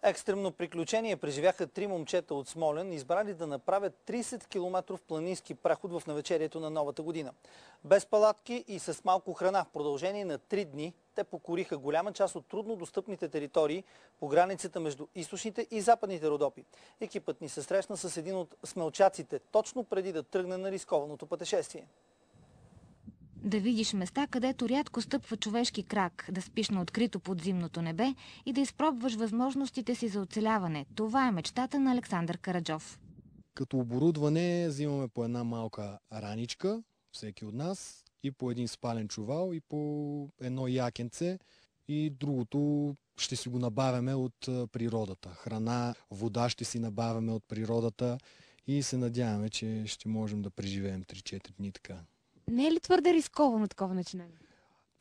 Екстремно приключение преживяха 3 момчета от Смолян, избрали да направят 30 км планински преход в навечерието на новата година. Без палатки и с малко храна в продължение на 3 дни те покориха голяма част от трудно достъпните територии по границата между източните и западните Родопи. Екипът ни се срещна с един от смелчаците точно преди да тръгне на рискованото пътешествие. Да видиш места, където рядко стъпва човешки крак, да спиш на открито под зимното небе и да изпробваш възможностите си за оцеляване. Това е мечтата на Александър Караджов. Като оборудване взимаме по една малка раничка, всеки от нас, и по един спален чувал, и по едно якенце, и другото ще си го набавяме от природата. Храна, вода ще си набавяме от природата и се надяваме, че ще можем да преживеем 3-4 дни така. Не е ли твърде рисковано такова начинание?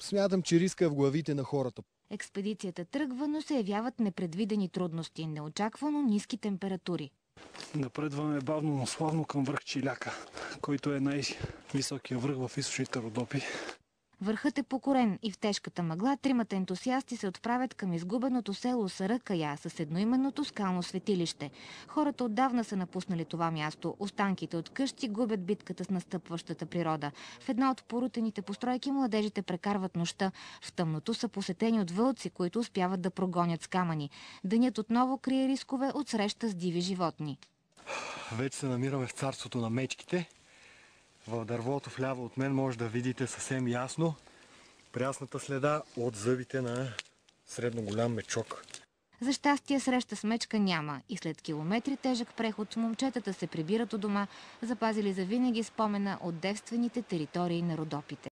Смятам, че риска е в главите на хората. Експедицията тръгва, но се явяват непредвидени трудности, неочаквано ниски температури. Напредваме бавно, но славно към връх Чиляка, който е най-високия връх в източните Родопи. Върхът е покорен и в тежката мъгла тримата ентусиасти се отправят към изгубеното село Саръкая с едноименното скално светилище. Хората отдавна са напуснали това място. Останките от къщи губят битката с настъпващата природа. В една от порутените постройки младежите прекарват нощта. В тъмното са посетени от вълци, които успяват да прогонят с камъни. Денят отново крие рискове от среща с диви животни. Вече се намираме в царството на мечките. В дървото вляво от мен може да видите съвсем ясно прясната следа от зъбите на средно голям мечок. За щастие среща с мечка няма и след километри тежък преход момчетата се прибират у дома, запазили завинаги спомена от девствените територии на Родопите.